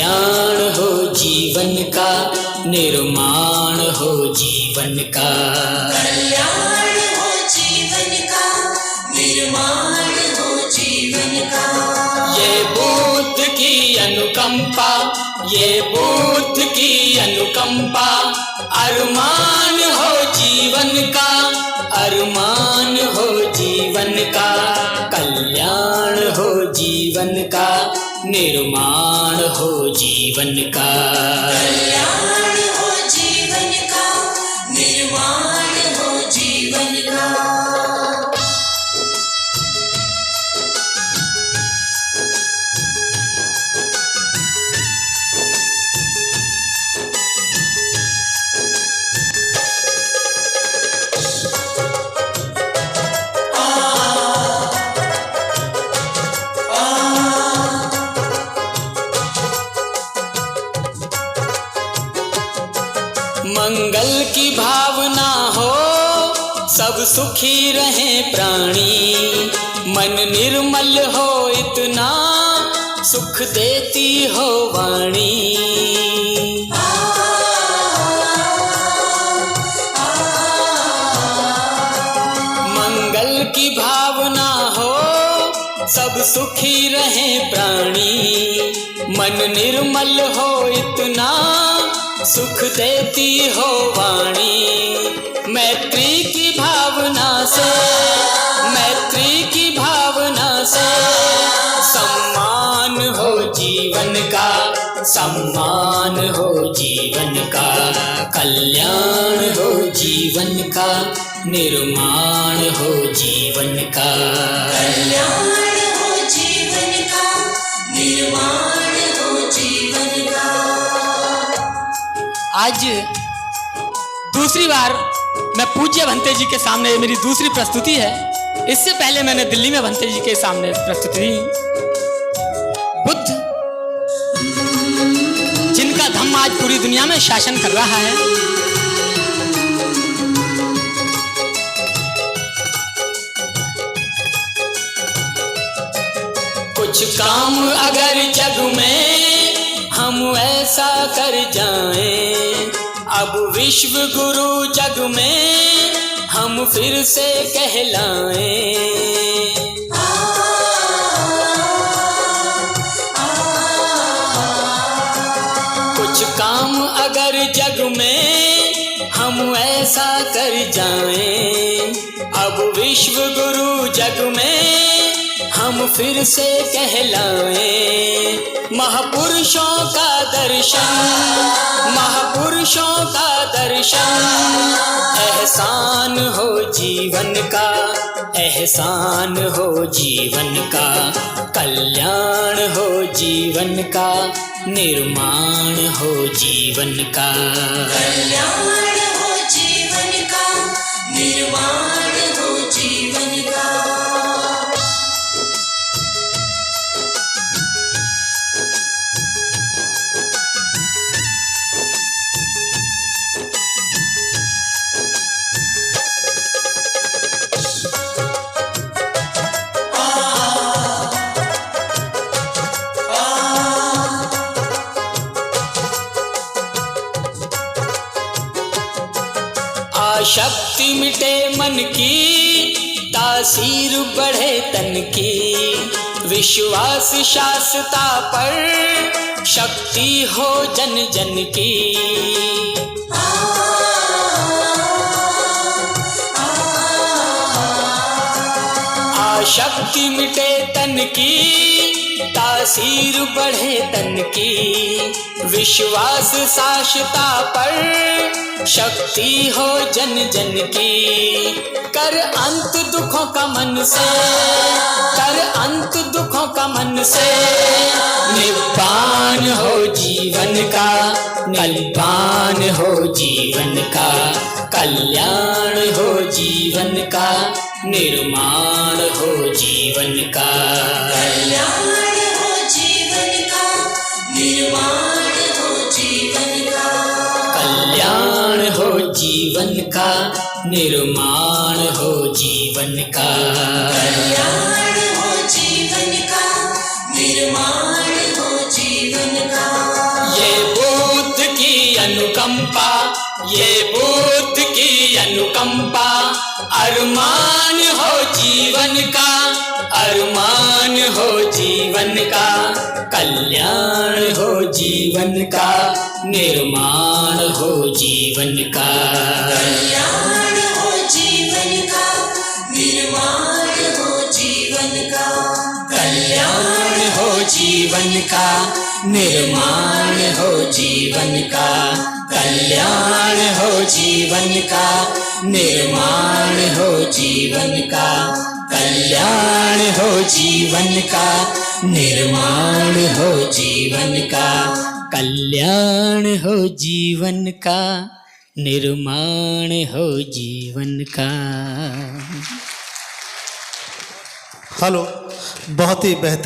कल्याण हो जीवन का, निर्माण हो जीवन का। कल्याण हो जीवन का, निर्माण हो जीवन का। ये बुद्ध की अनुकंपा, ये बुद्ध की अनुकंपा, अरमान हो जीवन का, अरमान हो जीवन का। कल्याण हो जीवन का, निर्माण हो जीवन का। कल्याण हो जीवन का, निर्माण हो जीवन का। मंगल की भावना हो, सब सुखी रहे प्राणी। मन निर्मल हो इतना, सुख देती हो वाणी। मंगल की भावना हो, सब सुखी रहे प्राणी। मन निर्मल हो इतना, सुख देती हो वाणी। मैत्री की भावना से, मैत्री की भावना से, सम्मान हो जीवन का, सम्मान हो जीवन का। कल्याण हो जीवन का, निर्माण हो जीवन का। कल्याण हो जीवन का, निर्माण हो जीवन का। आज दूसरी बार मैं पूज्य भंते जी के सामने, मेरी दूसरी प्रस्तुति है। इससे पहले मैंने दिल्ली में भंते जी के सामने प्रस्तुति दी। बुद्ध जिनका धम्म आज पूरी दुनिया में शासन कर रहा है, कुछ काम अगर जग में हम ऐसा कर जाएं, अब विश्व गुरु जग में हम फिर से कहलाएं। कुछ काम अगर जग में हम ऐसा कर जाएं, अब विश्व गुरु जग में हम फिर से कहलाएं। महापुरुषों का दर्शन, महापुरुषों का दर्शन, एहसान हो जीवन का, एहसान हो जीवन का। कल्याण हो जीवन का, निर्माण हो जीवन का। कल्याण हो जीवन का, निर्माण हो जीवन का। शक्ति मिटे मन की, तासीर बढ़े तन की। विश्वास शाश्वता पर, शक्ति हो जन जन की। आशक्ति मिटे तन की, तासीर बढ़े तन की। विश्वास शाश्वता पर, शक्ति हो जन जन की। कर अंत दुखों का मन से, कर अंत दुखों का मन से। निब्बान हो जीवन का, निब्बान हो जीवन का। कल्याण हो जीवन का, निर्माण हो जीवन का। कल्याण हो जीवन का, निर्माण हो जीवन का। कल्याण हो जीवन का, निर्माण हो जीवन का। कल्याण हो जीवन का, निर्माण हो जीवन का। ये बुद्ध की अनुकंपा। अरमान हो जीवन का, अरमान हो जीवन का, कल्याण हो जीवन का, निर्माण हो जीवन का। कल्याण हो जीवन का, निर्माण हो जीवन का। कल्याण हो जीवन का, निर्माण हो जीवन का। कल्याण हो जीवन का, निर्माण हो जीवन का। कल्याण हो जीवन का, निर्माण हो जीवन का। कल्याण हो जीवन का, निर्माण हो जीवन का। हेलो, बहुत ही बेहतरीन।